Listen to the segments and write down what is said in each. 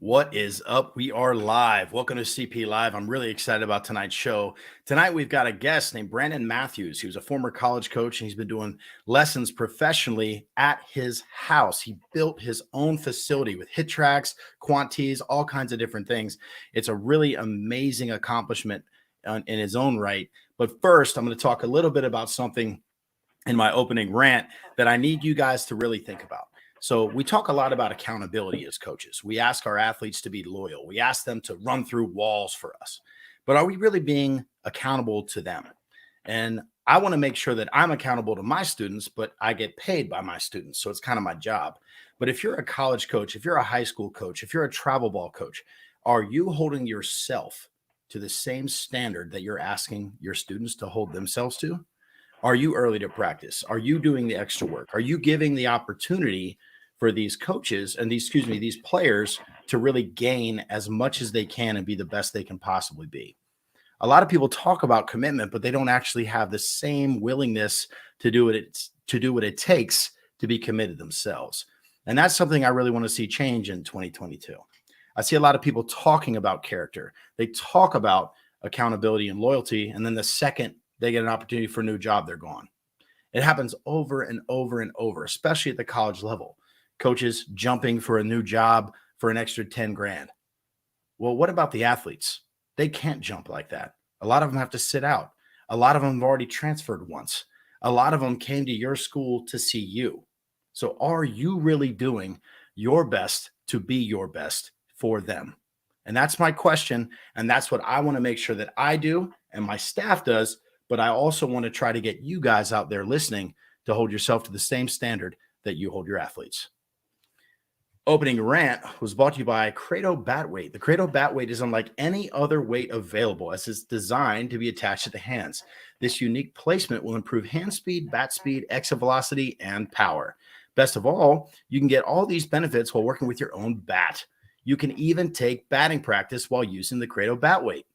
What is up? We are live. Welcome to CP Live. I'm really excited about tonight's show. Tonight, we've got a guest named Brandon Matthews. He was a former college coach and he's been doing lessons professionally at his house. He built his own facility with hit tracks, quantities, all kinds of different things. It's a really amazing accomplishment in his own right. But first, I'm going to talk a little bit about something in my opening rant that I need you guys to really think about. So, we talk a lot about accountability as coaches. We ask our athletes to be loyal, we ask them to run through walls for us. But are we really being accountable to them? And I want to make sure that I'm accountable to my students, but I get paid by my students. So, it's kind of my job. But if you're a college coach, if you're a high school coach, if you're a travel ball coach, are you holding yourself to the same standard that you're asking your students to hold themselves to? Are you early to practice? Are you doing the extra work? Are you giving the opportunity for these coaches and these players to really gain as much as they can and be the best they can possibly be? A lot of people talk about commitment, but they don't actually have the same willingness to do what it takes to be committed themselves. And that's something I really want to see change in 2022. I see a lot of people talking about character. They talk about accountability and loyalty, and then the second they get an opportunity for a new job, they're gone. It happens over and over and over, especially at the college level. Coaches jumping for a new job for an extra 10 grand. Well, what about the athletes? They can't jump like that. A lot of them have to sit out. A lot of them have already transferred once. A lot of them came to your school to see you. So are you really doing your best to be your best for them? And that's my question. And that's what I want to make sure that I do and my staff does. But I also want to try to get you guys out there listening to hold yourself to the same standard that you hold your athletes. Opening rant was brought to you by Credo Bat Weight. The Credo Bat Weight is unlike any other weight available as it's designed to be attached to the hands. This unique placement will improve hand speed, bat speed, exit velocity, and power. Best of all, you can get all these benefits while working with your own bat. You can even take batting practice while using the Credo Bat Weight.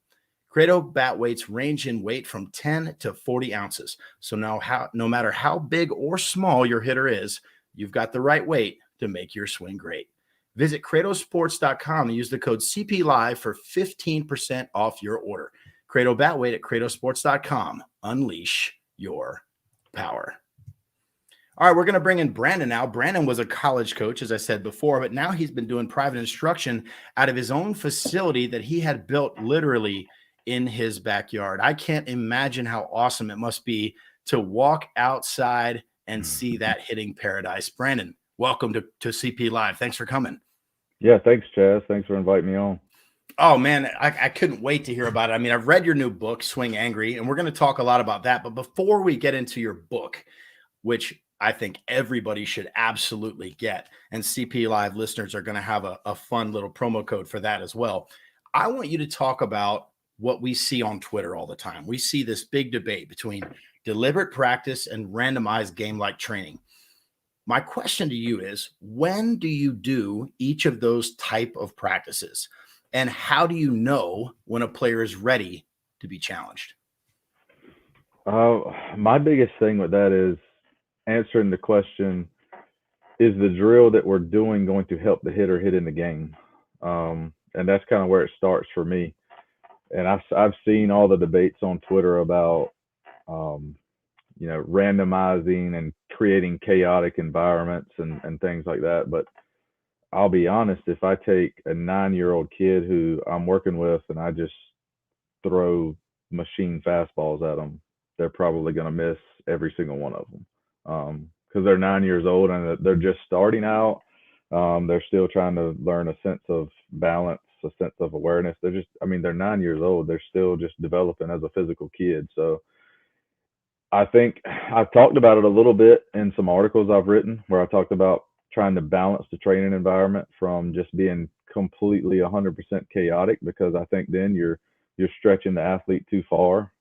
Credo bat weights range in weight from 10 to 40 ounces. So no matter how big or small your hitter is, you've got the right weight to make your swing great. Visit credosports.com and use the code CPLive for 15% off your order. Credo bat weight at credosports.com. Unleash your power. All right, we're going to bring in Brandon now. Brandon was a college coach, as I said before, but now he's been doing private instruction out of his own facility that he had built literally in his backyard. I can't imagine how awesome it must be to walk outside and see that hitting paradise. Brandon, welcome to CP Live. Thanks for coming. Yeah, thanks, Chaz. Thanks for inviting me on. Oh, man, I couldn't wait to hear about it. I mean, I've read your new book, Swing Angry, and we're going to talk a lot about that. But before we get into your book, which I think everybody should absolutely get, and CP Live listeners are going to have a fun little promo code for that as well, I want you to talk about what we see on Twitter all the time. We see this big debate between deliberate practice and randomized game-like training. My question to you is, when do you do each of those type of practices? And how do you know when a player is ready to be challenged? My biggest thing with that is answering the question, is the drill that we're doing going to help the hitter hit in the game? And that's kind of where it starts for me. And I've seen all the debates on Twitter about, randomizing and creating chaotic environments and things like that. But I'll be honest, if I take a 9-year-old kid who I'm working with and I just throw machine fastballs at them, they're probably going to miss every single one of them because they're 9 years old and they're just starting out. They're still trying to learn a sense of balance, a sense of awareness. They're 9 years old. They're still just developing as a physical kid. So I think I've talked about it a little bit in some articles I've written where I talked about trying to balance the training environment from just being completely 100% chaotic, because I think then you're stretching the athlete too far.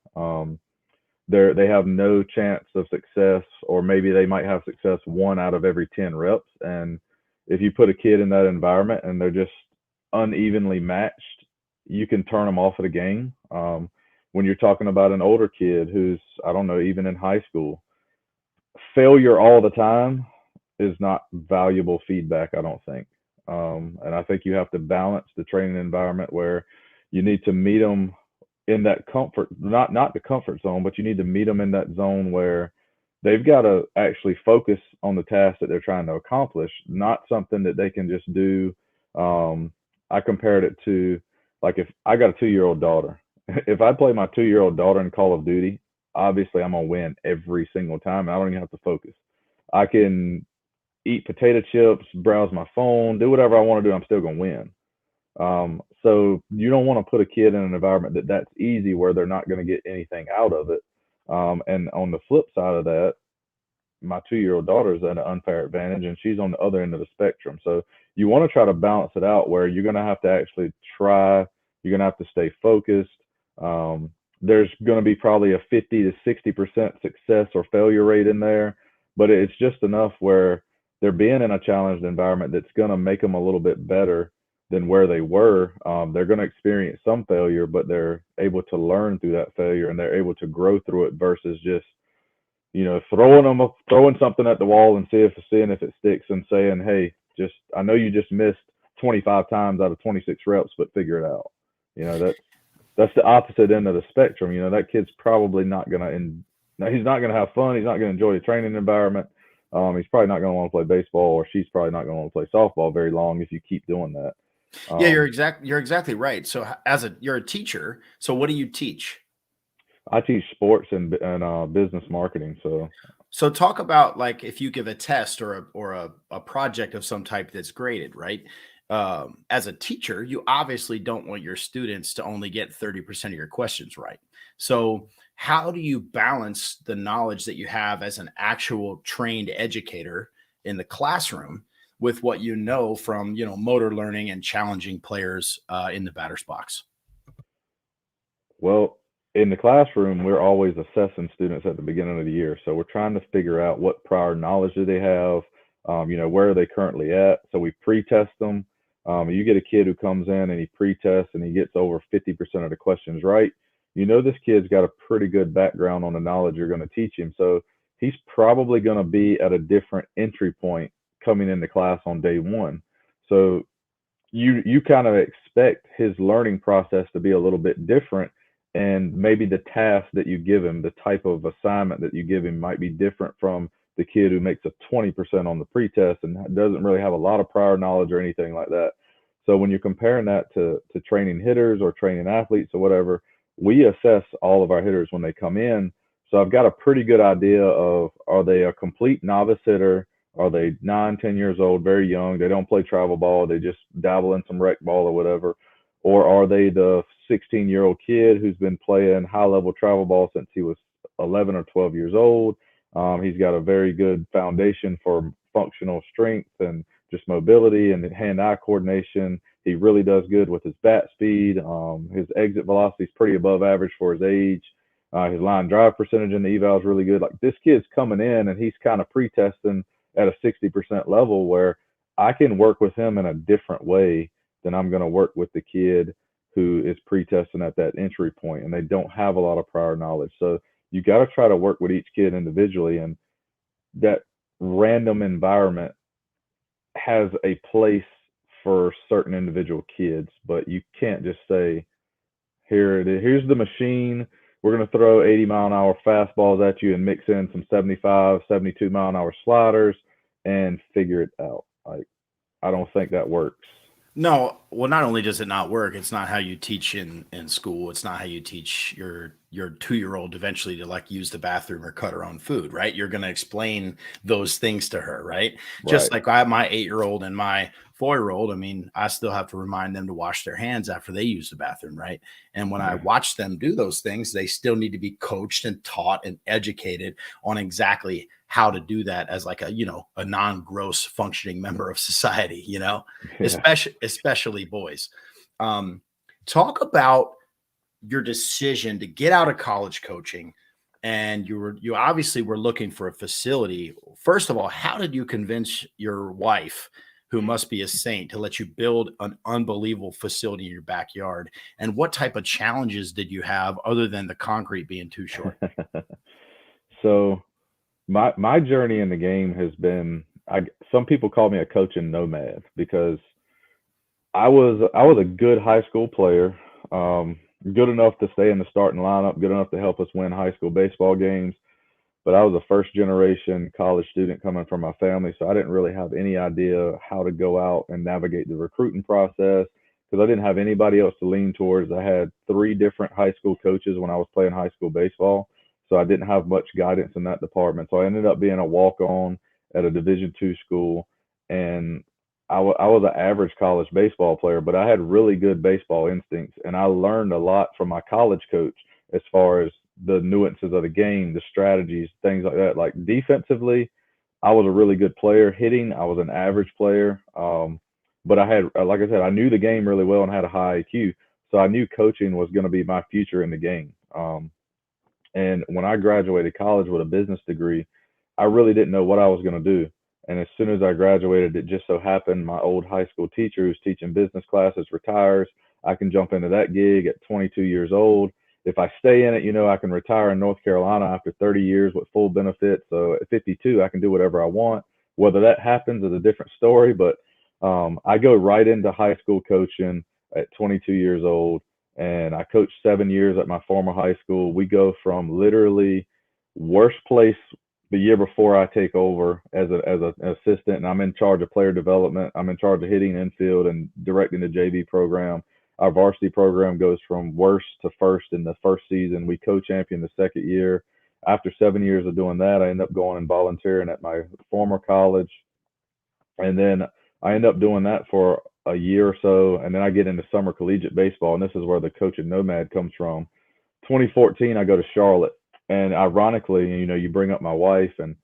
They have no chance of success, or maybe they might have success 1 out of every 10 reps. And if you put a kid in that environment and they're just unevenly matched, you can turn them off of the game. When you're talking about an older kid who's, I don't know, even in high school, failure all the time is not valuable feedback, I don't think. And I think you have to balance the training environment where you need to meet them in that comfort, not the comfort zone, but you need to meet them in that zone where they've got to actually focus on the task that they're trying to accomplish, not something that they can just do. I compared it to, like, if I got a 2-year-old daughter, if I play my 2-year-old daughter in Call of Duty, obviously I'm gonna win every single time. I don't even have to focus. I can eat potato chips, browse my phone, do whatever I want to do. I'm still gonna win. So you don't want to put a kid in an environment that's easy where they're not going to get anything out of it. And on the flip side of that, my 2-year-old daughter is at an unfair advantage and she's on the other end of the spectrum. So you want to try to balance it out where you're going to have to actually try, you're going to have to stay focused. There's going to be probably a 50 to 60% success or failure rate in there, but it's just enough where they're being in a challenged environment that's going to make them a little bit better than where they were. They're going to experience some failure, but they're able to learn through that failure and they're able to grow through it versus just, throwing something at the wall and seeing if it sticks and saying, hey, I know you just missed 25 times out of 26 reps, but figure it out. That's the opposite end of the spectrum. That kid's probably not going to, he's not going to have fun. He's not going to enjoy the training environment. He's probably not going to want to play baseball, or she's probably not going to want to play softball very long if you keep doing that. Yeah, you're exactly right. So you're a teacher. So what do you teach? I teach sports and business marketing. So talk about, like, if you give a test or a project of some type that's graded, right? As a teacher, you obviously don't want your students to only get 30% of your questions right. So how do you balance the knowledge that you have as an actual trained educator in the classroom with what you know from, motor learning and challenging players in the batter's box? Well, in the classroom, we're always assessing students at the beginning of the year. So we're trying to figure out what prior knowledge do they have, where are they currently at. So we pre-test them. You get a kid who comes in and he pre-tests and he gets over 50% of the questions right. This kid's got a pretty good background on the knowledge you're going to teach him. So he's probably going to be at a different entry point coming into class on day one. So you kind of expect his learning process to be a little bit different, and maybe the task that you give him, the type of assignment that you give him, might be different from the kid who makes a 20% on the pretest and doesn't really have a lot of prior knowledge or anything like that. So when you're comparing that to training hitters or training athletes or whatever, we assess all of our hitters when they come in. So I've got a pretty good idea of, are they a complete novice hitter? Are they 9, 10 years old, very young? They don't play travel ball. They just dabble in some rec ball or whatever. Or are they the 16-year-old kid who's been playing high-level travel ball since he was 11 or 12 years old? He's got a very good foundation for functional strength and just mobility and hand-eye coordination. He really does good with his bat speed. His exit velocity is pretty above average for his age. His line drive percentage in the eval is really good. Like, this kid's coming in and he's kind of pre-testing at a 60% level, where I can work with him in a different way than I'm going to work with the kid who is pre-testing at that entry point and they don't have a lot of prior knowledge. So you got to try to work with each kid individually, and that random environment has a place for certain individual kids, but you can't just say, here's the machine. We're going to throw 80-mile-an-hour fastballs at you and mix in some 75, 72-mile-an-hour sliders and figure it out. Like, I don't think that works. No, well, not only does it not work, it's not how you teach in school. It's not how you teach your 2-year-old eventually to, like, use the bathroom or cut her own food, right? You're going to explain those things to her, right? Just like I have my 8-year-old and my 4-year-old. I mean, I still have to remind them to wash their hands after they use the bathroom, right? And when I watch them do those things, they still need to be coached and taught and educated on exactly how to do that as, like, a non-gross functioning member of society, especially boys. Talk about your decision to get out of college coaching, and you obviously were looking for a facility. First of all, how did you convince your wife, who must be a saint, to let you build an unbelievable facility in your backyard? And what type of challenges did you have other than the concrete being too short? So my journey in the game has been, some people call me a coaching nomad, because I was a good high school player, good enough to stay in the starting lineup, good enough to help us win high school baseball games. But I was a first generation college student coming from my family, so I didn't really have any idea how to go out and navigate the recruiting process because I didn't have anybody else to lean towards. I had three different high school coaches when I was playing high school baseball, so I didn't have much guidance in that department. So I ended up being a walk on at a Division II school, and I was an average college baseball player, but I had really good baseball instincts, and I learned a lot from my college coach as far as the nuances of the game, the strategies, things like that. Like defensively, I was a really good player. Hitting, I was an average player. But I had, like I said, I knew the game really well and had a high IQ. So I knew coaching was going to be my future in the game. And when I graduated college with a business degree, I really didn't know what I was going to do. And as soon as I graduated, it just so happened my old high school teacher who's teaching business classes retires. I can jump into that gig at 22 years old. If I stay in it, I can retire in North Carolina after 30 years with full benefits. So at 52, I can do whatever I want. Whether that happens is a different story, but I go right into high school coaching at 22 years old, and I coached 7 years at my former high school. We go from literally worst place the year before I take over as an assistant, and I'm in charge of player development. I'm in charge of hitting infield and directing the JV program. Our varsity program goes from worst to first in the first season. We co-champion the second year. After 7 years of doing that, I end up going and volunteering at my former college, and then I end up doing that for a year or so, and then I get into summer collegiate baseball, and this is where the coaching nomad comes from. 2014, I go to Charlotte, and ironically, you bring up my wife, and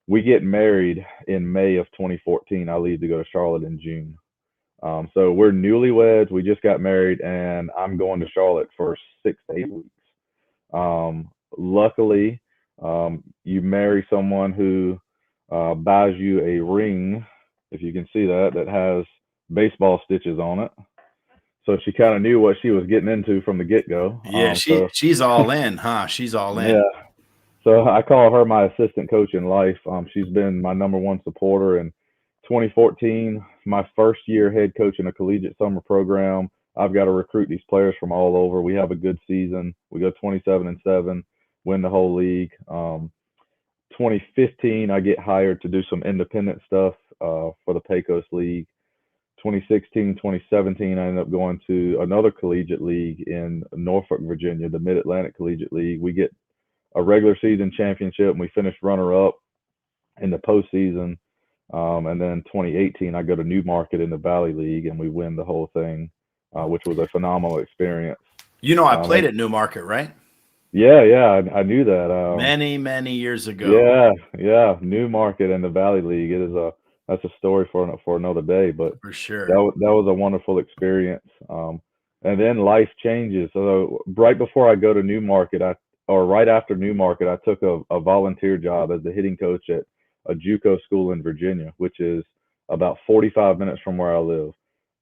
we get married in May of 2014. I leave to go to Charlotte in June. So we're newlyweds. We just got married, and I'm going to Charlotte for 6 to 8 weeks. Luckily, you marry someone who buys you a ring, if you can see that has baseball stitches on it. So she kind of knew what she was getting into from the get go. Yeah, she's all in, huh? She's all in. Yeah. So I call her my assistant coach in life. She's been my number one supporter. And 2014, my first year head coach in a collegiate summer program. I've got to recruit these players from all over. We have a good season. We go 27-7, win the whole league. 2015, I get hired to do some independent stuff for the Pecos League. 2016, 2017, I ended up going to another collegiate league in Norfolk, Virginia, the Mid Atlantic Collegiate League. We get a regular season championship, and we finished runner up in the postseason. And then 2018, I go to Newmarket in the Valley League, and we win the whole thing, which was a phenomenal experience. I played at Newmarket, right? Yeah, I knew that. Many years ago. Yeah, Newmarket and the Valley League. That's a story for another day, but for sure, that was a wonderful experience. And then life changes. So right before I go to Newmarket, right after Newmarket, I took a volunteer job as the hitting coach at a JUCO school in Virginia, which is about 45 minutes from where I live.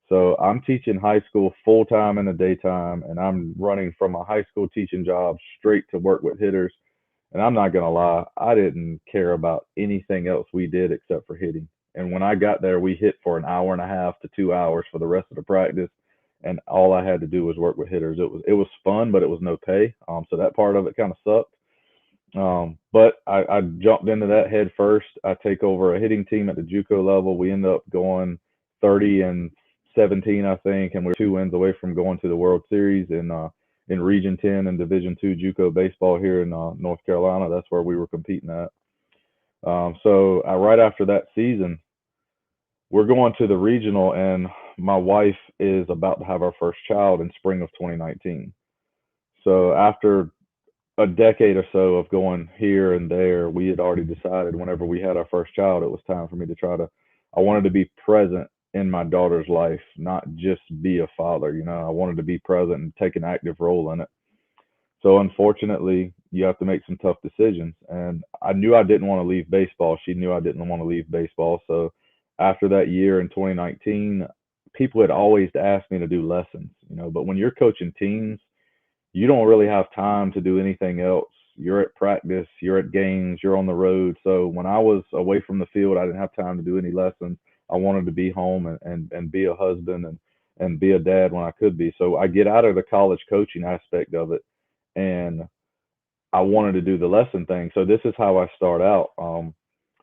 So I'm teaching high school full time in the daytime, and I'm running from a high school teaching job straight to work with hitters. And I'm not going to lie, I didn't care about anything else we did except for hitting. And when I got there, we hit for an hour and a half to 2 hours for the rest of the practice. And all I had to do was work with hitters. It was fun, but it was no pay. So that part of it kind of sucked. But I jumped into that head first. I take over a hitting team at the JUCO level. We end up going 30-17, I think, and we're 2 wins away from going to the World Series in Region 10 and Division II JUCO baseball here in North Carolina. That's where we were competing at. So right after that season, we're going to the regional, and my wife is about to have our first child in spring of 2019. So after a decade or so of going here and there, we had already decided whenever we had our first child, it was time for me to I wanted to be present in my daughter's life, not just be a father. I wanted to be present and take an active role in it. So unfortunately, you have to make some tough decisions. And I knew I didn't want to leave baseball. She knew I didn't want to leave baseball. So after that year in 2019, people had always asked me to do lessons, but when you're coaching teams, you don't really have time to do anything else. You're at practice, you're at games, you're on the road. So when I was away from the field, I didn't have time to do any lessons. I wanted to be home and be a husband and be a dad when I could be. So I get out of the college coaching aspect of it, and I wanted to do the lesson thing. So this is how I start out.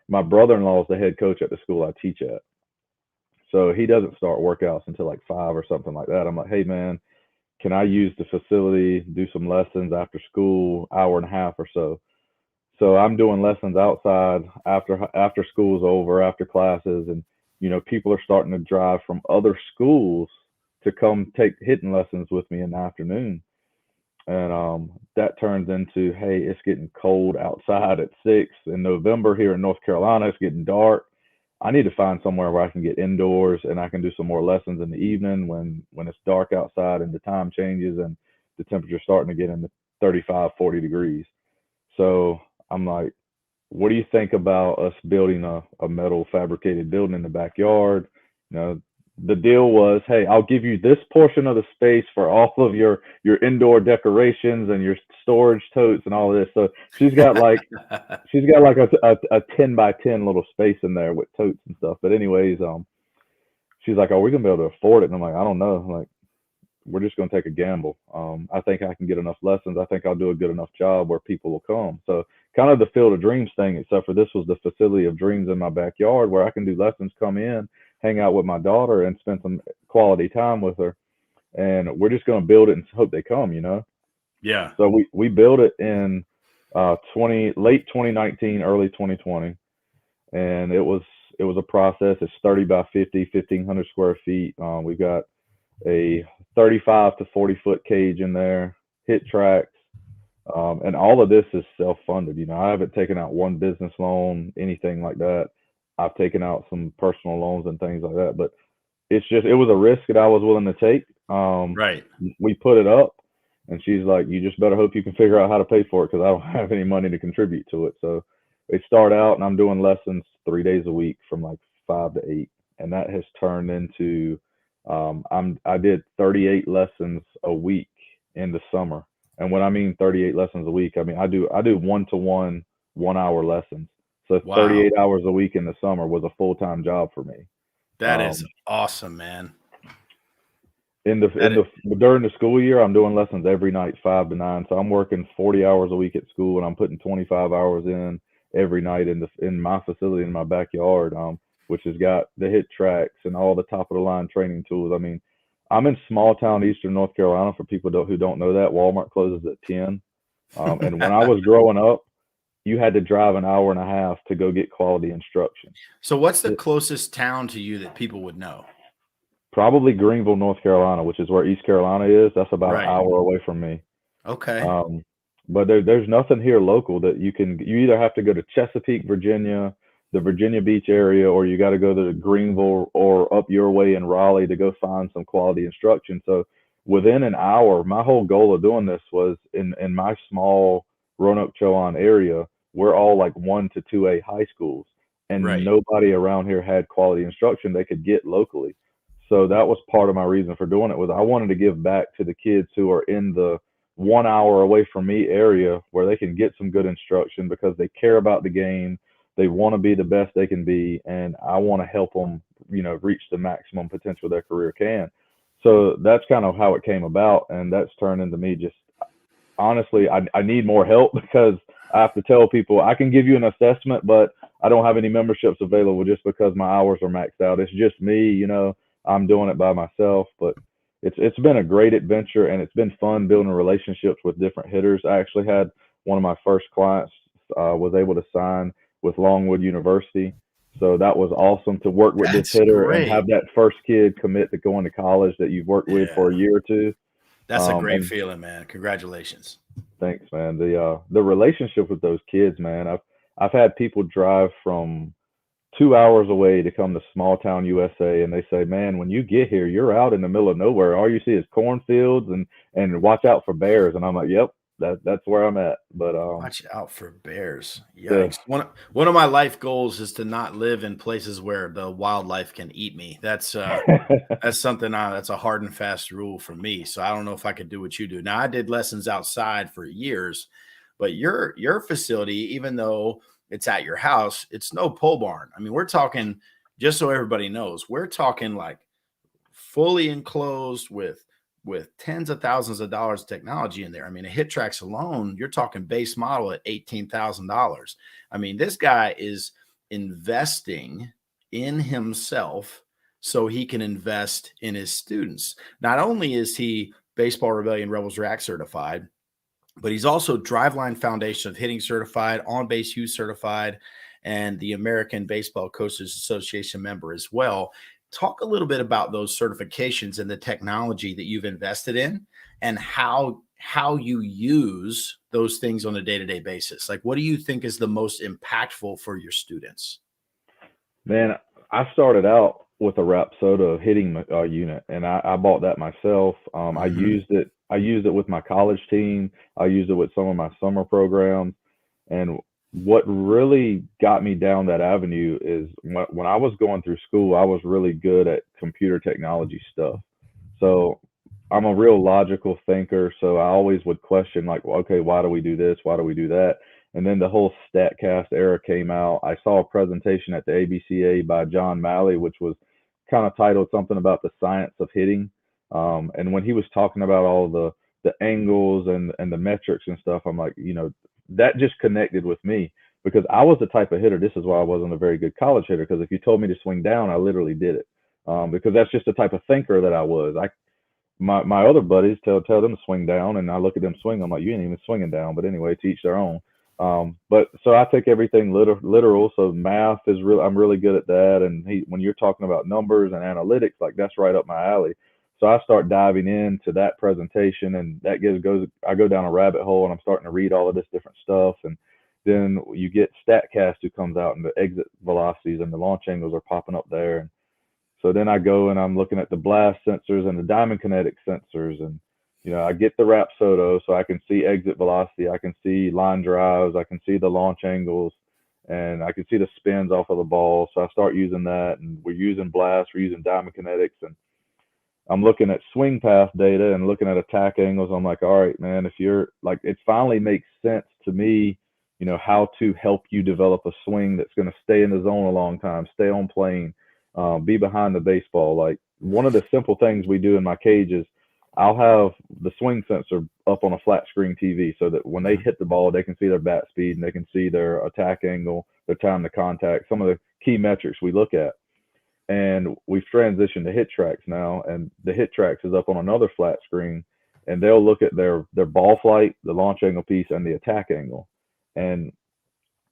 My brother-in-law is the head coach at the school I teach at. So he doesn't start workouts until like 5 or something like that. I'm like, hey man, can I use the facility, do some lessons after school, hour and a half or so? So I'm doing lessons outside after school's over, after classes, and people are starting to drive from other schools to come take hitting lessons with me in the afternoon. And that turns into, hey, it's getting cold outside at 6 in November here in North Carolina. It's getting dark. I need to find somewhere where I can get indoors and I can do some more lessons in the evening when it's dark outside and the time changes and the temperature's starting to get in the 35, 40 degrees. So I'm like, what do you think about us building a metal fabricated building in the backyard? The deal was, hey, I'll give you this portion of the space for all of your indoor decorations and your storage totes and all of this. So she's got like a 10 by 10 little space in there with totes and stuff. But anyways, she's like, are we gonna be able to afford it? And I'm like, I don't know. I'm like, we're just gonna take a gamble. I think I can get enough lessons. I think I'll do a good enough job where people will come. So kind of the Field of Dreams thing, except for this was the facility of dreams in my backyard where I can do lessons, come in, hang out with my daughter and spend some quality time with her. And we're just going to build it and hope they come, Yeah. So we built it in late 2019, early 2020. And it was a process. It's 30 by 50, 1,500 square feet. We've got a 35 to 40 foot cage in there, hit tracks. And all of this is self-funded. I haven't taken out one business loan, anything like that. I've taken out some personal loans and things like that, but it was a risk that I was willing to take. Right. We put it up and she's like, you just better hope you can figure out how to pay for it, because I don't have any money to contribute to it. So they start out and I'm doing lessons 3 days a week from like 5 to 8. And that has turned into, I did 38 lessons a week in the summer. And when I mean 38 lessons a week, I mean, I do 1-to-1, 1 hour lessons. So Wow. 38 hours a week in the summer was a full-time job for me. That is awesome, man. During the school year, I'm doing lessons every night, 5 to 9. So I'm working 40 hours a week at school, and I'm putting 25 hours in every night in my facility in my backyard, which has got the hit tracks and all the top of the line training tools. I mean, I'm in small town Eastern North Carolina. For people who don't know that, Walmart closes at 10. And when I was growing up, you had to drive an hour and a half to go get quality instruction. So what's the closest town to you that people would know? Probably Greenville, North Carolina, which is where East Carolina is. That's about an hour away from me. Okay. But there's nothing here local that you either have to go to Chesapeake, Virginia, the Virginia Beach area, or you got to go to Greenville or up your way in Raleigh to go find some quality instruction. So within an hour, my whole goal of doing this was in my small Roanoke Chowan area, we're all like 1 to 2A high schools, and nobody around here had quality instruction they could get locally. So that was part of my reason for doing it, was I wanted to give back to the kids who are in the 1 hour away from me area where they can get some good instruction because they care about the game. They want to be the best they can be, and I want to help them, reach the maximum potential their career can. So that's kind of how it came about, and that's turned into me just, honestly, I need more help because I have to tell people I can give you an assessment, but I don't have any memberships available just because my hours are maxed out. It's just me, I'm doing it by myself, but it's been a great adventure, and it's been fun building relationships with different hitters. I actually had one of my first clients was able to sign with Longwood University. So that was awesome to work with this hitter and have that first kid commit to going to college that you've worked with for a year or two. That's a great feeling, man. Congratulations. Thanks, man. The relationship with those kids, man. I've had people drive from 2 hours away to come to small town USA, and they say, man, when you get here, you're out in the middle of nowhere. All you see is cornfields and watch out for bears. And I'm like, yep, that's where I'm at. But watch out for bears. Yikes. Yeah. One of my life goals is to not live in places where the wildlife can eat me. That's something that's a hard and fast rule for me. So I don't know if I could do what you do. Now, I did lessons outside for years, but your facility, even though it's at your house, it's no pole barn. I mean, we're talking, just so everybody knows, we're talking like fully enclosed with tens of thousands of dollars of technology in there. I mean, a HitTrax alone, you're talking base model at $18,000. I mean, this guy is investing in himself so he can invest in his students. Not only is he Baseball Rebellion Rebels React certified, but he's also Driveline Foundation of Hitting certified, On Base U certified, and the American Baseball Coaches Association member as well. Talk a little bit about those certifications and the technology that you've invested in, and how you use those things on a day-to-day basis. Like, what do you think is the most impactful for your students? Man, I started out with a Rapsodo hitting unit, and I bought that myself. I used it. I used it with my college team. I used it with some of my summer programs. And what really got me down that avenue is when I was going through school, I was really good at computer technology stuff. So I'm a real logical thinker. So I always would question, like, well, okay, why do we do this? Why do we do that? And then the whole StatCast era came out. I saw a presentation at the ABCA by John Malley, which was kind of titled something about the science of hitting. And when he was talking about all the angles and the metrics and stuff, I'm like, that just connected with me, because I was the type of hitter. This is why I wasn't a very good college hitter, because if you told me to swing down, I literally did it, because that's just the type of thinker that I was. My other buddies tell them to swing down, and I look at them swing. I'm like, you ain't even swinging down. But anyway, to each their own. But so I take everything literal. So math is real. I'm really good at that. And when you're talking about numbers and analytics, like, that's right up my alley. So I start diving into that presentation, and that I go down a rabbit hole, and I'm starting to read all of this different stuff. And then you get StatCast, who comes out, and the exit velocities and the launch angles are popping up there. And so then I go and I'm looking at the blast sensors and the diamond kinetic sensors, and I get the Rapsodo, so I can see exit velocity, I can see line drives, I can see the launch angles, and I can see the spins off of the ball. So I start using that, and we're using blast, we're using diamond kinetics, and I'm looking at swing path data and looking at attack angles. I'm like, all right, man, if you're like, it finally makes sense to me, how to help you develop a swing that's going to stay in the zone a long time, stay on plane, be behind the baseball. Like, one of the simple things we do in my cage is I'll have the swing sensor up on a flat screen TV, so that when they hit the ball, they can see their bat speed, and they can see their attack angle, their time to contact, some of the key metrics we look at. And we've transitioned to HitTrax now, and the HitTrax is up on another flat screen, and they'll look at their ball flight, the launch angle piece, and the attack angle. And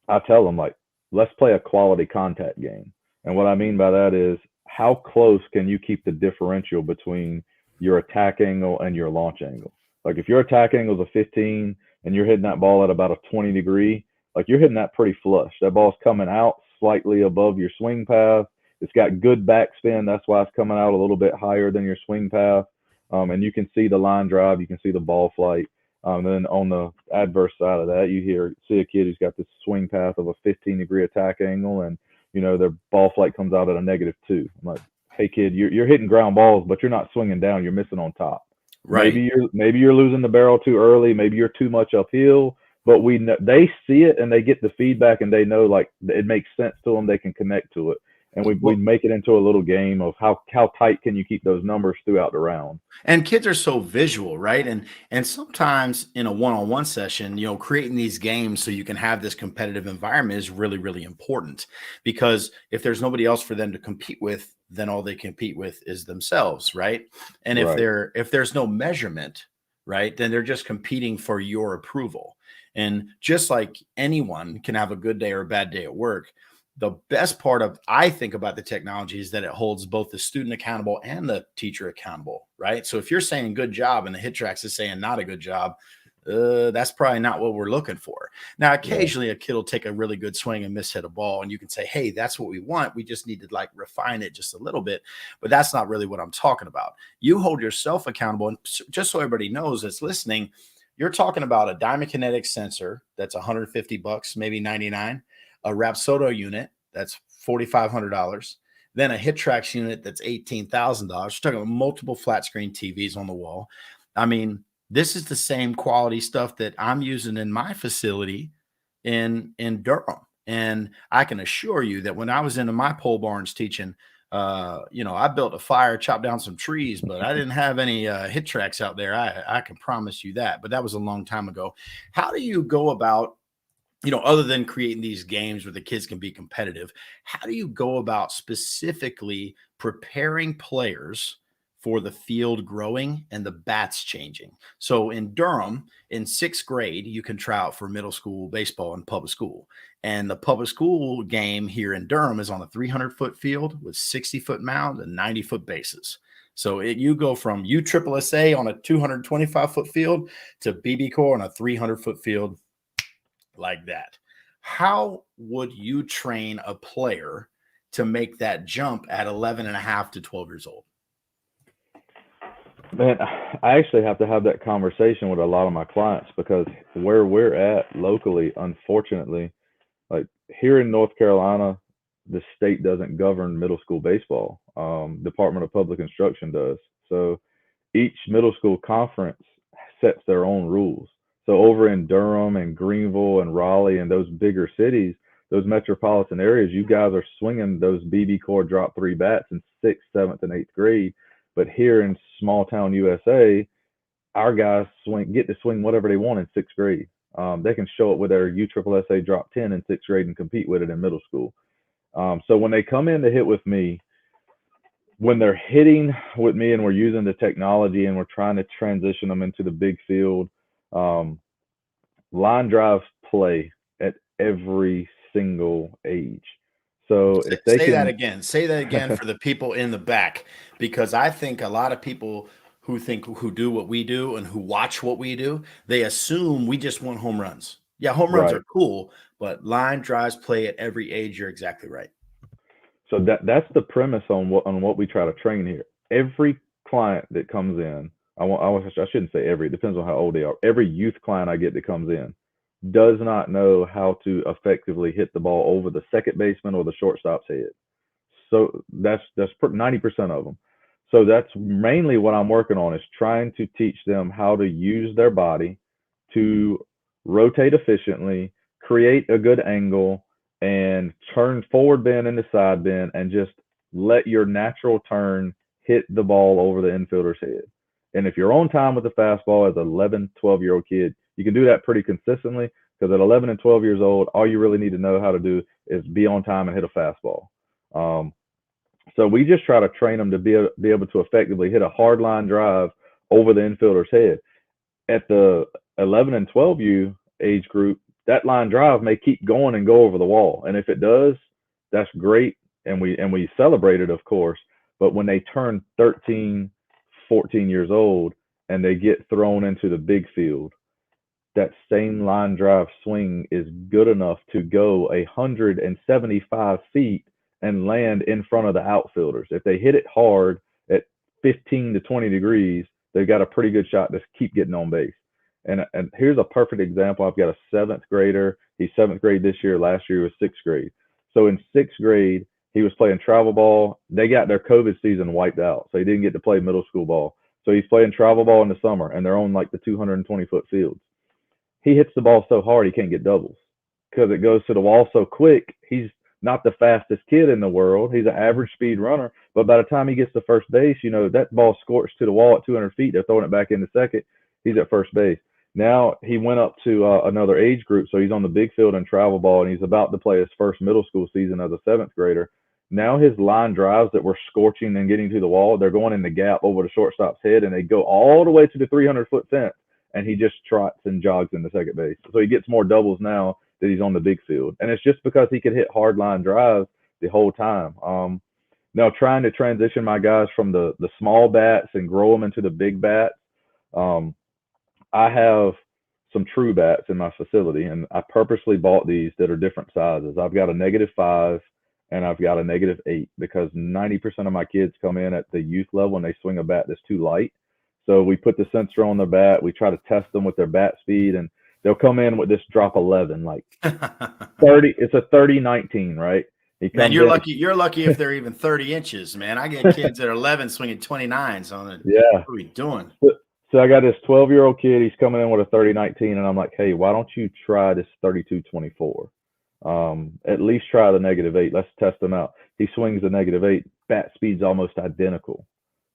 I tell them, like, let's play a quality contact game. And what I mean by that is, how close can you keep the differential between your attack angle and your launch angle? Like, if your attack angle is a 15 and you're hitting that ball at about a 20 degree, like, you're hitting that pretty flush. That ball's coming out slightly above your swing path. It's got good backspin. That's why it's coming out a little bit higher than your swing path. And you can see the line drive, you can see the ball flight. Then on the adverse side of that, you see a kid who's got this swing path of a 15-degree attack angle, and their ball flight comes out at a -2. I'm like, hey kid, you're hitting ground balls, but you're not swinging down. You're missing on top. Right. Maybe you're losing the barrel too early. Maybe you're too much uphill. But they see it, and they get the feedback, and they know, like, it makes sense to them. They can connect to it. And we make it into a little game of how tight can you keep those numbers throughout the round. And kids are so visual, right? And sometimes in a one-on-one session, creating these games so you can have this competitive environment is really, really important, because if there's nobody else for them to compete with, then all they compete with is themselves, right? And if there's no measurement, right, then they're just competing for your approval. And just like anyone can have a good day or a bad day at work, the best part of, I think, about the technology is that it holds both the student accountable and the teacher accountable, right? So if you're saying good job and the HitTrax is saying not a good job, that's probably not what we're looking for. Now, occasionally a kid will take a really good swing and mishit a ball, and you can say, hey, that's what we want. We just need to, like, refine it just a little bit, but that's not really what I'm talking about. You hold yourself accountable. And just so everybody knows that's listening, you're talking about a diamond kinetic sensor that's $150, maybe 99, a Rapsodo unit that's $4,500, then a HitTrax unit that's $18,000. You're talking about multiple flat screen TVs on the wall. I mean, this is the same quality stuff that I'm using in my facility in Durham. And I can assure you that when I was into my pole barns teaching, I built a fire, chopped down some trees, but I didn't have any hit tracks out there. I can promise you that. But that was a long time ago. How do you go about, other than creating these games where the kids can be competitive, how do you go about specifically preparing players for the field growing and the bats changing? So in Durham, in sixth grade, you can try out for middle school baseball in public school. And the public school game here in Durham is on a 300-foot field with 60-foot mound and 90-foot bases. So you go from USSSA on a 225-foot field to BB Corps on a 300-foot field like that. How would you train a player to make that jump at 11 and a half to 12 years old? Man, I actually have to have that conversation with a lot of my clients, because where we're at locally, unfortunately, like here in North Carolina, the state doesn't govern middle school baseball. Department of Public Instruction does. So each middle school conference sets their own rules. So over in Durham and Greenville and Raleigh and those bigger cities, those metropolitan areas, you guys are swinging those BB Corps drop three bats in sixth, seventh, and eighth grade. But here in small town USA, our guys get to swing whatever they want in sixth grade. They can show up with their USSSA drop 10 in sixth grade and compete with it in middle school. So when they come in to hit with me, when they're hitting with me and we're using the technology and we're trying to transition them into the big field, line drives play at every single age. So if they say that again for the people in the back, because I think a lot of people who do what we do and who watch what we do, they assume we just want home runs. Yeah, home runs are cool, but line drives play at every age. You're exactly right. So that's the premise on what we try to train here. Every client that comes in, I shouldn't say every, it depends on how old they are. Every youth client I get that comes in does not know how to effectively hit the ball over the second baseman or the shortstop's head. So that's 90% of them. So that's mainly what I'm working on, is trying to teach them how to use their body to rotate efficiently, create a good angle, and turn forward bend into side bend, and just let your natural turn hit the ball over the infielder's head. And if you're on time with the fastball as an 11, 12-year-old kid, you can do that pretty consistently, because at 11 and 12 years old, all you really need to know how to do is be on time and hit a fastball. So we just try to train them to be able to effectively hit a hard line drive over the infielder's head. At the 11 and 12U age group, that line drive may keep going and go over the wall. And if it does, that's great. And we celebrate it, of course. But when they turn 13, 14 years old and they get thrown into the big field, that same line drive swing is good enough to go 175 feet and land in front of the outfielders. If they hit it hard at 15 to 20 degrees, they've got a pretty good shot to keep getting on base. And here's a perfect example. I've got a seventh grader. He's seventh grade this year. Last year he was sixth grade. So in sixth grade, he was playing travel ball. They got their COVID season wiped out, so he didn't get to play middle school ball. So he's playing travel ball in the summer, and they're on like the 220-foot fields. He hits the ball so hard he can't get doubles because it goes to the wall so quick. He's not the fastest kid in the world. He's an average speed runner, but by the time he gets to first base, that ball scorched to the wall at 200 feet. They're throwing it back into second. He's at first base. Now he went up to another age group, so he's on the big field in travel ball, and he's about to play his first middle school season as a seventh grader. Now his line drives that were scorching and getting to the wall, they're going in the gap over the shortstop's head, and they go all the way to the 300-foot fence, and he just trots and jogs into second base. So he gets more doubles now that he's on the big field. And it's just because he could hit hard line drives the whole time. Now trying to transition my guys from the small bats and grow them into the big bats, I have some true bats in my facility, and I purposely bought these that are different sizes. I've got a -5 and I've got a -8 because 90% of my kids come in at the youth level and they swing a bat that's too light. So we put the sensor on their bat. We try to test them with their bat speed, and they'll come in with this drop 11, like 30. It's a 30-19, right? Man, you're lucky. You're lucky if they're even 30 inches, man. I get kids that are 11 swinging 29s on it. Yeah. What are we doing? So I got this 12-year-old kid. He's coming in with a 30-19, and I'm like, hey, why don't you try this 32-24? At least try the -8. Let's test them out. He swings a -8. Bat speed's almost identical.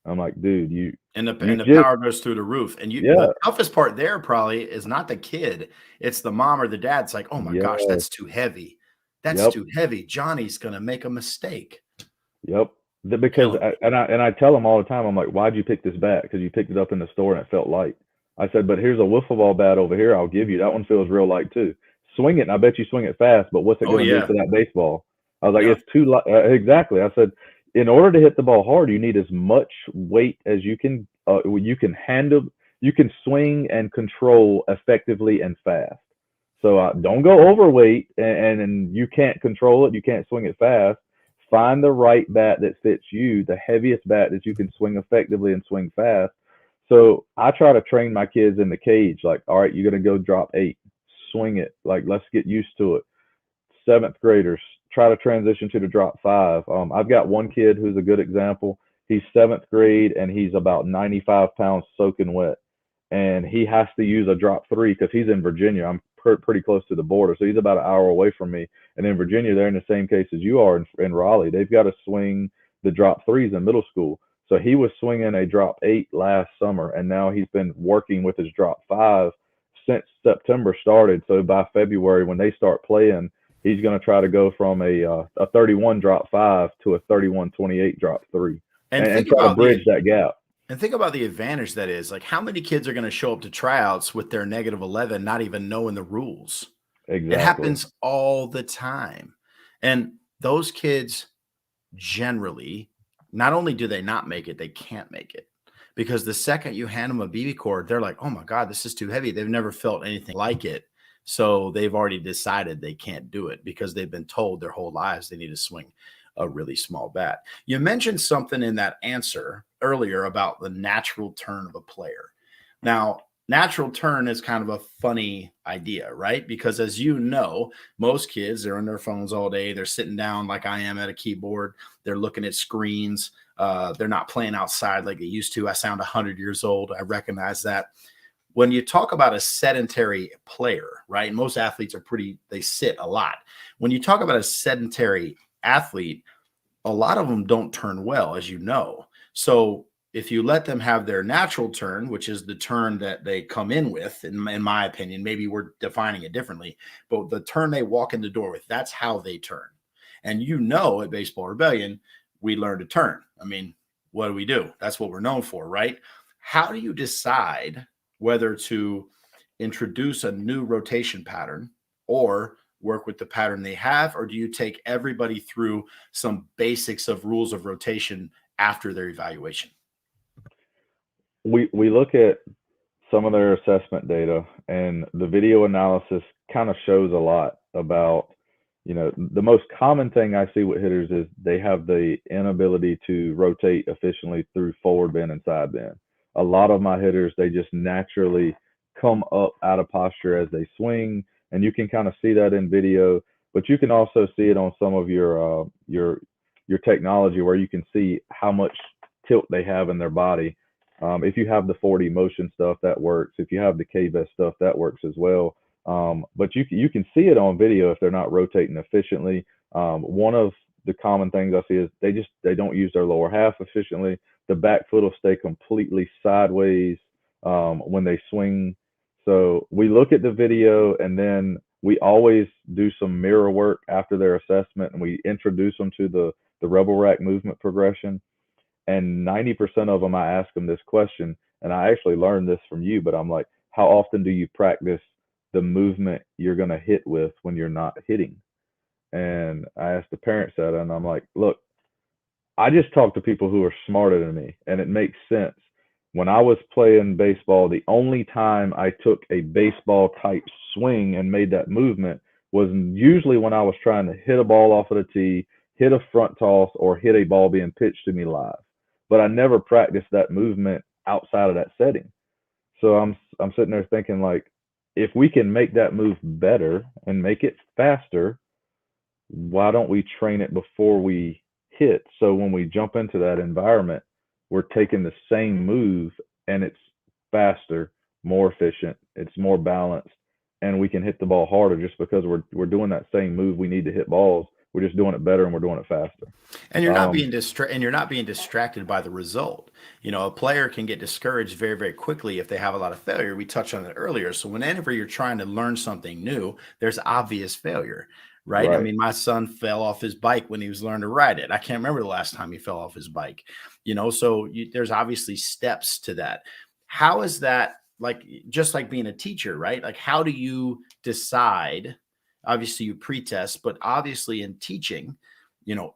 I'm like, dude, you And the just power goes through the roof. And the yeah, toughest part there probably is not the kid, it's the mom or the dad. It's like, "Oh my gosh, yeah, that's too heavy. That's yep. too heavy. Johnny's gonna make a mistake." Yep. Because Killing me. I tell them all the time, I'm like, why'd you pick this bat? Because you picked it up in the store and it felt light. I said, but here's a wiffle ball bat over here. I'll give you that one feels real light too. Swing it, and I bet you swing it fast. But what's it Oh, going to do yeah. for that baseball? I was like, Yeah. it's too light. Exactly. I said, in order to hit the ball hard, you need as much weight as you can. You can handle. You can swing and control effectively and fast. So don't go overweight, and you can't control it. You can't swing it fast. Find the right bat that fits you, the heaviest bat that you can swing effectively and swing fast. So I try to train my kids in the cage, like, all right, you're gonna go drop 8, swing it, like let's get used to it. Seventh graders try to transition to the drop 5. I've got one kid who's a good example. He's 7th grade and he's about 95 pounds soaking wet, and he has to use a drop 3 because he's in Virginia. I'm pretty close to the border, so he's about an hour away from me. And in Virginia, they're in the same case as you are in Raleigh. They've got to swing the drop 3s in middle school. So he was swinging a drop 8 last summer, and now he's been working with his drop 5 since September started. So by February, when they start playing, he's going to try to go from a 31 drop 5 to a 31-28 drop 3, And and think try to about bridge that gap. the advantage that is. Like, how many kids are gonna show up to tryouts with their -11 not even knowing the rules? It Exactly. happens all the time. And those kids generally, not only do they not make it, they can't make it. Because the second you hand them a BB cord, they're like, "Oh my God, this is too heavy." They've never felt anything like it. So they've already decided they can't do it because they've been told their whole lives they need to swing a really small bat. You mentioned something in that answer earlier about the natural turn of a player. Now, natural turn is kind of a funny idea, right? Because as you know, most kids, they're on their phones all day. They're sitting down like I am at a keyboard. They're looking at screens. They're not playing outside like they used to. I sound 100 years old. I recognize that. When you talk about a sedentary player, right? Most athletes are they sit a lot. When you talk about a sedentary athlete, a lot of them don't turn well, as you know. So if you let them have their natural turn, which is the turn that they come in with, in my opinion, maybe we're defining it differently, but the turn they walk in the door with, that's how they turn. And at Baseball Rebellion, we learn to turn. I mean, what do we do? That's what we're known for, right? How do you decide whether to introduce a new rotation pattern or work with the pattern they have, or do you take everybody through some basics of rules of rotation after their evaluation? We look at some of their assessment data, and the video analysis kind of shows a lot about, the most common thing I see with hitters is they have the inability to rotate efficiently through forward bend and side bend. A lot of my hitters, they just naturally come up out of posture as they swing, and you can kind of see that in video, but you can also see it on some of your technology where you can see how much tilt they have in their body. If you have the 4D motion stuff, that works. If you have the K-Vest stuff, that works as well. But you can see it on video if they're not rotating efficiently. One of the common things I see is they don't use their lower half efficiently. The back foot will stay completely sideways when they swing. So we look at the video, and then we always do some mirror work after their assessment, and we introduce them to the Rebel Rack movement progression. And 90% of them, I ask them this question, and I actually learned this from you, but I'm like, how often do you practice the movement you're going to hit with when you're not hitting? And I asked the parents that, and I'm like, look, I just talk to people who are smarter than me, and it makes sense. When I was playing baseball, the only time I took a baseball type swing and made that movement was usually when I was trying to hit a ball off of the tee, hit a front toss, or hit a ball being pitched to me live. But I never practiced that movement outside of that setting. So I'm sitting there thinking, like, if we can make that move better and make it faster, why don't we train it before we hit? So when we jump into that environment, we're taking the same move and it's faster, more efficient, it's more balanced, and we can hit the ball harder just because we're doing that same move we need to hit balls We're just doing it better and we're doing it faster. And you're not being distracted by the result. A player can get discouraged very, very quickly if they have a lot of failure. We touched on it earlier. So whenever you're trying to learn something new, there's obvious failure, right? I Right. mean, my son fell off his bike when he was learning to ride it. I can't remember the last time he fell off his bike. There's obviously steps to that. How is that, like, just like being a teacher, right? Like, how do you decide? Obviously, you pre-test, but obviously in teaching,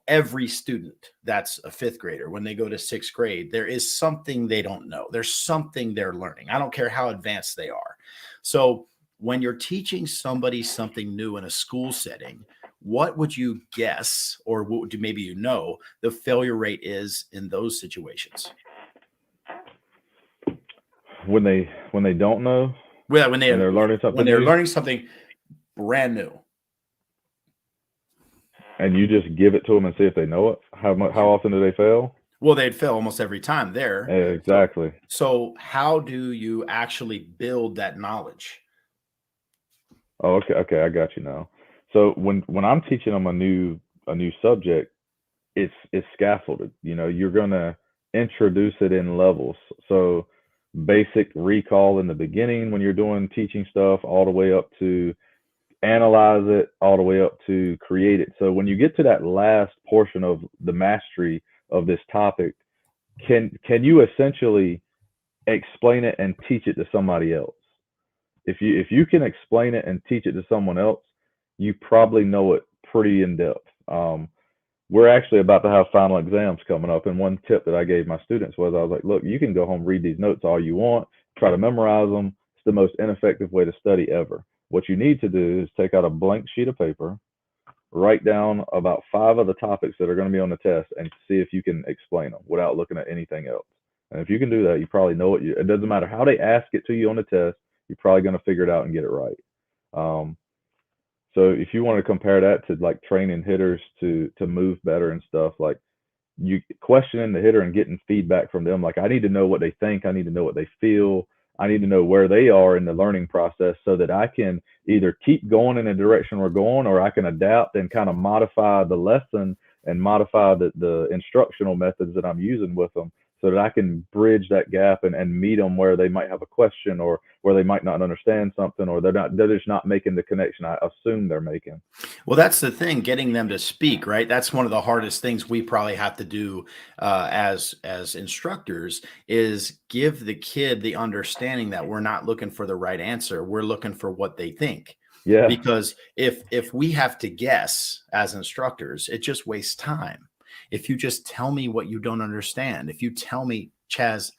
every student that's a fifth grader, when they go to sixth grade, there is something they don't know. There's something they're learning. I don't care how advanced they are. So when you're teaching somebody something new in a school setting, what would you guess, or what would you, maybe the failure rate is in those situations? When they don't know, Well, when they're learning when something they're new, learning something brand new. and you just give it to them and see if they know it. How often do they fail? Well, they'd fail almost every time there. Exactly. So how do you actually build that knowledge? Oh, okay, I got you now. So when I'm teaching them a new subject, it's scaffolded. You're gonna introduce it in levels. So basic recall in the beginning when you're doing teaching stuff, all the way up to analyze it, all the way up to create it. So when you get to that last portion of the mastery of this topic, can you essentially explain it and teach it to somebody else? If you can explain it and teach it to someone else, you probably know it pretty in depth. We're actually about to have final exams coming up, and one tip that I gave my students was, I was like, look, you can go home, read these notes all you want, try to memorize them. It's the most ineffective way to study ever. What you need to do is take out a blank sheet of paper, write down about 5 of the topics that are going to be on the test, and see if you can explain them without looking at anything else. And if you can do that, you probably know it doesn't matter how they ask it to you on the test, you're probably going to figure it out and get it right. So if you want to compare that to like training hitters to move better and stuff, like you questioning the hitter and getting feedback from them, like I need to know what they think, I need to know what they feel, I need to know where they are in the learning process so that I can either keep going in the direction we're going, or I can adapt and kind of modify the lesson and modify the instructional methods that I'm using with them, so that I can bridge that gap and meet them where they might have a question, or where they might not understand something, or they're just not making the connection I assume they're making. Well, that's the thing, getting them to speak, right? That's one of the hardest things we probably have to do as instructors, is give the kid the understanding that we're not looking for the right answer. We're looking for what they think. Yeah. Because if we have to guess as instructors, it just wastes time. If you just tell me what you don't understand, if you tell me, Chaz,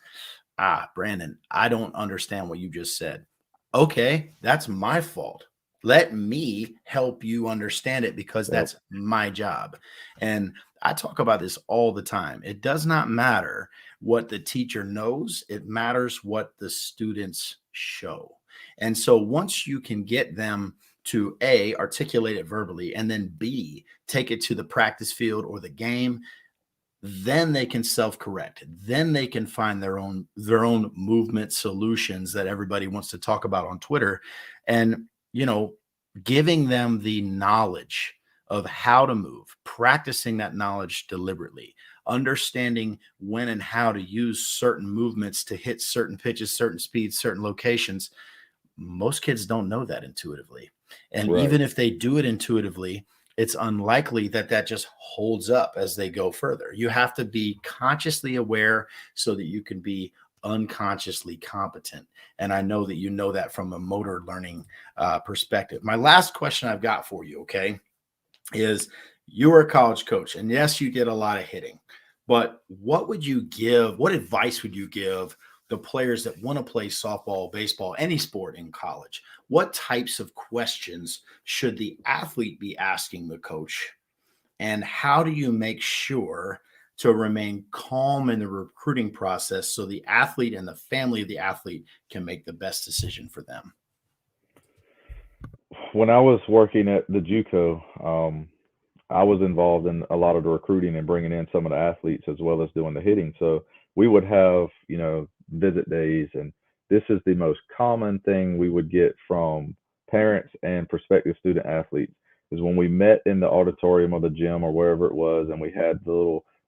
Brandon, I don't understand what you just said. Okay, that's my fault. Let me help you understand it, because that's my job. And I talk about this all the time. It does not matter what the teacher knows, it matters what the students show. And so once you can get them to A, articulate it verbally, and then B, take it to the practice field or the game, then they can self-correct. Then they can find their own movement solutions that everybody wants to talk about on Twitter. And giving them the knowledge of how to move, practicing that knowledge deliberately, understanding when and how to use certain movements to hit certain pitches, certain speeds, certain locations. Most kids don't know that intuitively. And Right. even if they do it intuitively, it's unlikely that that just holds up as they go further. You have to be consciously aware so that you can be unconsciously competent. And I know that you know that from a motor learning perspective. My last question I've got for you, okay, is you were a college coach, and yes, you did a lot of hitting, but what advice would you give the players that want to play softball, baseball, any sport in college? What types of questions should the athlete be asking the coach? And how do you make sure to remain calm in the recruiting process so the athlete and the family of the athlete can make the best decision for them? When I was working at the JUCO, I was involved in a lot of the recruiting and bringing in some of the athletes as well as doing the hitting. So we would have, visit days, and this is the most common thing we would get from parents and prospective student athletes. is when we met in the auditorium or the gym or wherever it was, and we had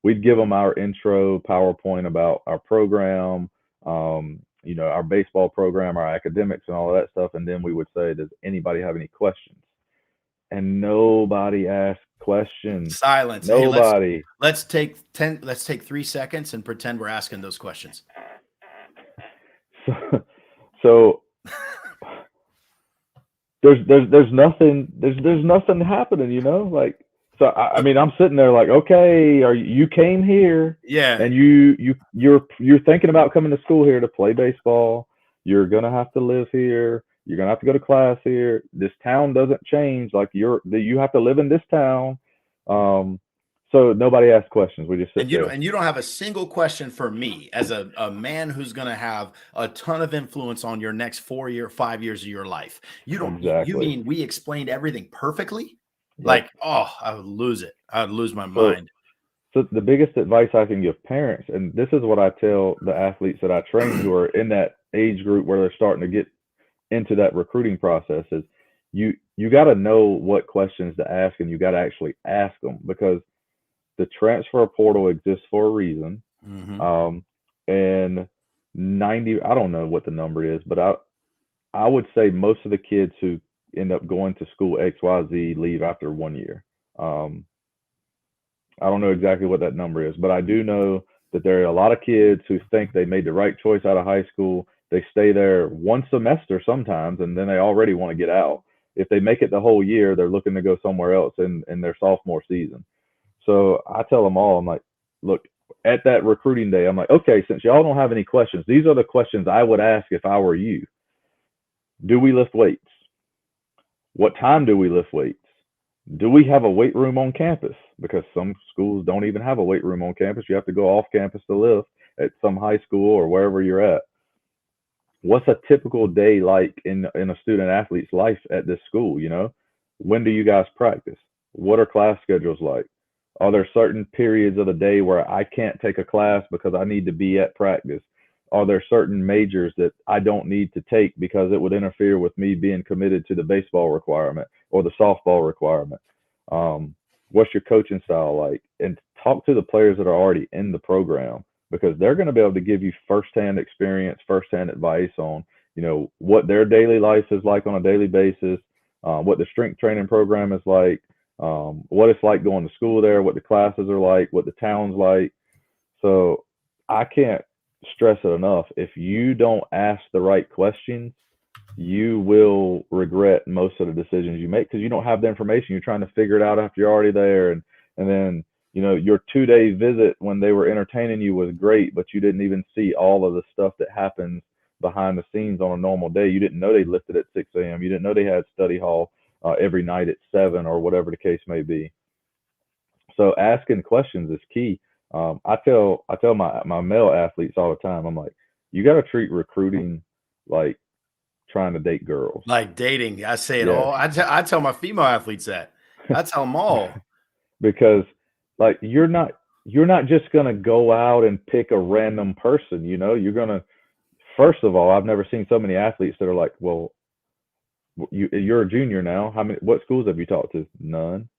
we'd give them our intro PowerPoint about our program, our baseball program, our academics, and all of that stuff. And then we would say, does anybody have any questions? And nobody asked questions. Silence. Hey, Nobody. let's take 3 seconds and pretend we're asking those questions. So there's nothing happening, like. So I mean, I'm sitting there like, okay, you came here, Yeah, and you're thinking about coming to school here to play baseball. You're gonna have to live here. You're gonna have to go to class here. This town doesn't change. Like you have to live in this town. So nobody asks questions. We just sit there. And you don't have a single question for me as a man who's going to have a ton of influence on your next 5 years of your life. You don't. Exactly. You mean we explained everything perfectly? Yep. Like, oh, I would lose it. I would lose my mind. So the biggest advice I can give parents, and this is what I tell the athletes that I train who are in that age group where they're starting to get into that recruiting process, is you got to know what questions to ask, and you got to actually ask them, because the transfer portal exists for a reason. Mm-hmm. And 90, I don't know what the number is, but I would say most of the kids who end up going to school XYZ leave after 1 year. I don't know exactly what that number is, but I do know that there are a lot of kids who think they made the right choice out of high school. They stay there one semester sometimes, and then they already want to get out. If they make it the whole year, they're looking to go somewhere else in their sophomore season. So I tell them all, I'm like, look, at that recruiting day, I'm like, okay, since y'all don't have any questions, these are the questions I would ask if I were you. Do we lift weights? What time do we lift weights? Do we have a weight room on campus? Because some schools don't even have a weight room on campus. You have to go off campus to lift at some high school or wherever you're at. What's a typical day like in a student athlete's life at this school? When do you guys practice? What are class schedules like? Are there certain periods of the day where I can't take a class because I need to be at practice? Are there certain majors that I don't need to take because it would interfere with me being committed to the baseball requirement or the softball requirement? What's your coaching style like? And talk to the players that are already in the program, because they're going to be able to give you firsthand experience, firsthand advice on, what their daily life is like on a daily basis, what the strength training program is like, what it's like going to school there, what the classes are like, what the town's like. So I can't stress it enough. If you don't ask the right questions, you will regret most of the decisions you make, because you don't have the information. You're trying to figure it out after you're already there. And then, your 2-day visit when they were entertaining you was great, but you didn't even see all of the stuff that happens behind the scenes on a normal day. You didn't know they lifted at 6 a.m. You didn't know they had study hall every night at 7 or whatever the case may be. So asking questions is key. I tell my male athletes all the time, I'm like, you got to treat recruiting like trying to date girls. Like dating. I say it Yeah. all. I tell my female athletes that. I tell them all. Because like you're not just gonna go out and pick a random person. You're gonna, first of all, I've never seen so many athletes that are like, well, you're a junior now. What schools have you talked to? None.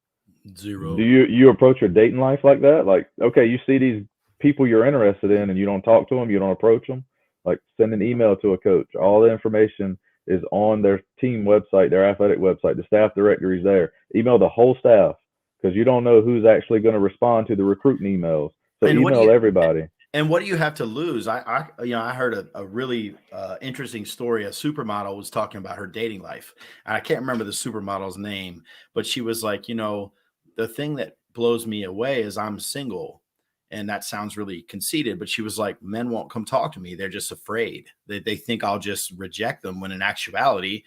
0. Do you approach your dating life like that? Like, okay, you see these people you're interested in and you don't talk to them, you don't approach them. Like, send an email to a coach. All the information is on their team website, their athletic website. The staff directory is there. Email the whole staff, because you don't know who's actually going to respond to the recruiting emails. So And email everybody. And what do you have to lose? I heard a really interesting story. A supermodel was talking about her dating life. And I can't remember the supermodel's name, but she was like, the thing that blows me away is I'm single. And that sounds really conceited, but she was like, men won't come talk to me. They're just afraid. They think I'll just reject them, when in actuality,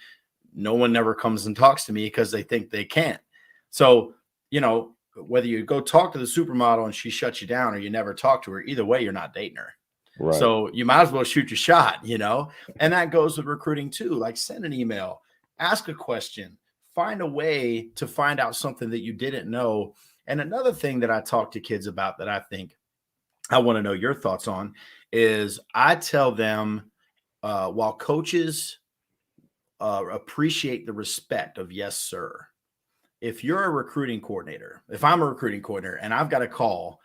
no one never comes and talks to me because they think they can't. So, whether you go talk to the supermodel and she shuts you down, or you never talk to her, either way, you're not dating her. Right. So you might as well shoot your shot, and that goes with recruiting too. Like, send an email, ask a question, find a way to find out something that you didn't know. And another thing that I talk to kids about that I think I want to know your thoughts on is, I tell them, while coaches appreciate the respect of yes, sir, if you're a recruiting coordinator, if I'm a recruiting coordinator and I've got to call,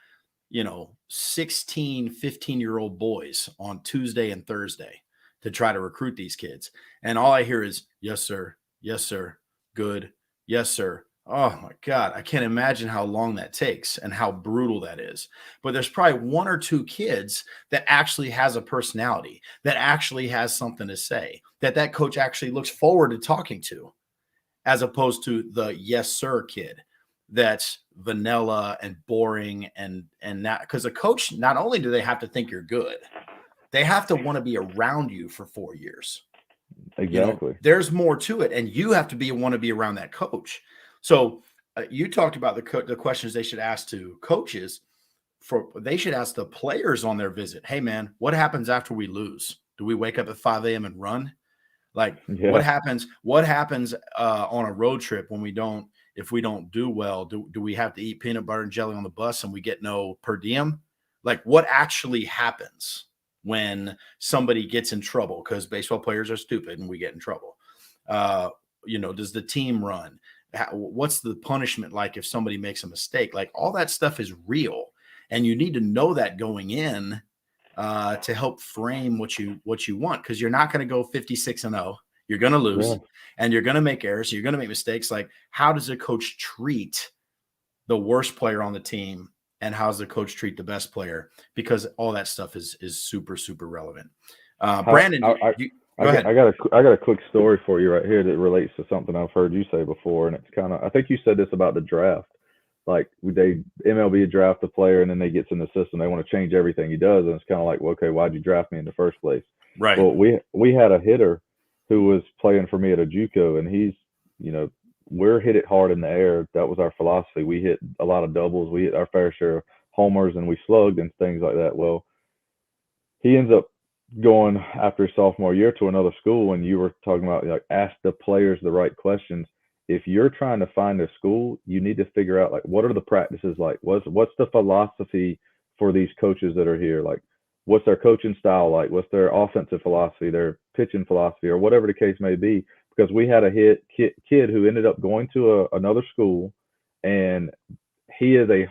16, 15-year-old boys on Tuesday and Thursday to try to recruit these kids, and all I hear is, yes, sir. Yes, sir. Good. Yes, sir. Oh my God. I can't imagine how long that takes and how brutal that is. But there's probably one or two kids that actually has a personality, that actually has something to say, that coach actually looks forward to talking to, as opposed to the yes, sir kid that's vanilla and boring and that, because a coach, not only do they have to think you're good, they have to want to be around you for 4 years. Exactly. There's more to it, and you have to want to be around that coach. So you talked about the questions they should ask to coaches. They should ask the players on their visit. Hey man, what happens after we lose? Do we wake up at 5 a.m. and run? Like what happens on a road trip if we don't do well? Do we have to eat peanut butter and jelly on the bus and we get no per diem? Like what actually happens when somebody gets in trouble? Because baseball players are stupid and we get in trouble. Does the team run? What's the punishment like if somebody makes a mistake? Like all that stuff is real, and you need to know that going in to help frame what you want, because you're not going to go 56-0. You're going to lose, and you're going to make errors. You're going to make mistakes. Like how does a coach treat the worst player on the team? And how does the coach treat the best player? Because all that stuff is super, super relevant. Brandon, go ahead. I got a quick story for you right here that relates to something I've heard you say before, and it's kind of, I think you said this about the draft. Like MLB draft a player, and then they get in the system, they want to change everything he does, and it's kind of like, well, okay, why'd you draft me in the first place? Right. Well, we had a hitter who was playing for me at a JUCO, and he's, we're hit it hard in the air. That was our philosophy. We hit a lot of doubles. We hit our fair share of homers, and we slugged and things like that. Well, he ends up going after his sophomore year to another school, and you were talking about like ask the players the right questions. If you're trying to find a school, you need to figure out like what are the practices like? What's the philosophy for these coaches that are here? Like what's their coaching style like? What's their offensive philosophy, their pitching philosophy, or whatever the case may be? Because we had a kid who ended up going to another school, and he is a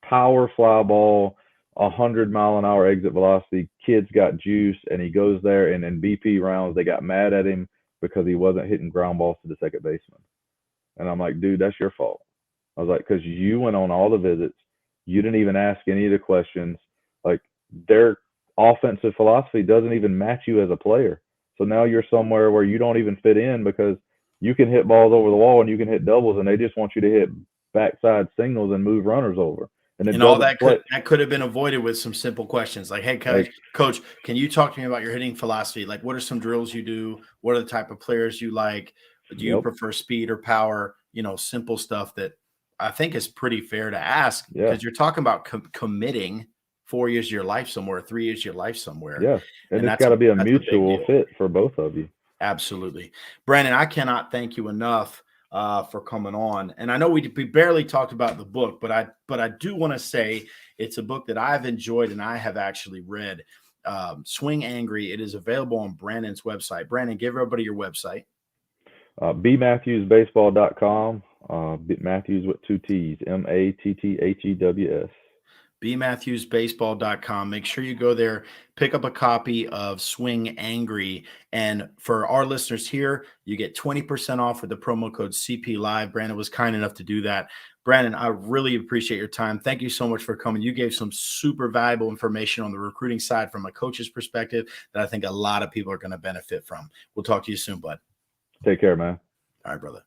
power fly ball, 100-mile-an-hour exit velocity. Kid's got juice, and he goes there, and in BP rounds, they got mad at him because he wasn't hitting ground balls to the second baseman. And I'm like, dude, that's your fault. I was like, because you went on all the visits. You didn't even ask any of the questions. Like their offensive philosophy doesn't even match you as a player. So now you're somewhere where you don't even fit in because you can hit balls over the wall and you can hit doubles, and they just want you to hit backside singles and move runners over. And all that could have been avoided with some simple questions like, hey, coach, can you talk to me about your hitting philosophy? Like, what are some drills you do? What are the type of players you like? Do you prefer speed or power? Simple stuff that I think is pretty fair to ask, because you're talking about committing 4 years of your life somewhere, 3 years of your life somewhere. Yeah. And it's got to be a mutual fit for both of you. Absolutely. Brandon, I cannot thank you enough for coming on. And I know we barely talked about the book, but I do want to say it's a book that I've enjoyed and I have actually read. Swing Angry. It is available on Brandon's website. Brandon, give everybody your website. bmatthewsbaseball.com. Matthews with 2 T's, MATTHEWS. bmatthewsbaseball.com. Make sure you go there, pick up a copy of Swing Angry. And for our listeners here, you get 20% off with the promo code CP Live. Brandon was kind enough to do that. Brandon, I really appreciate your time. Thank you so much for coming. You gave some super valuable information on the recruiting side from a coach's perspective that I think a lot of people are going to benefit from. We'll talk to you soon, bud. Take care, man. All right, brother.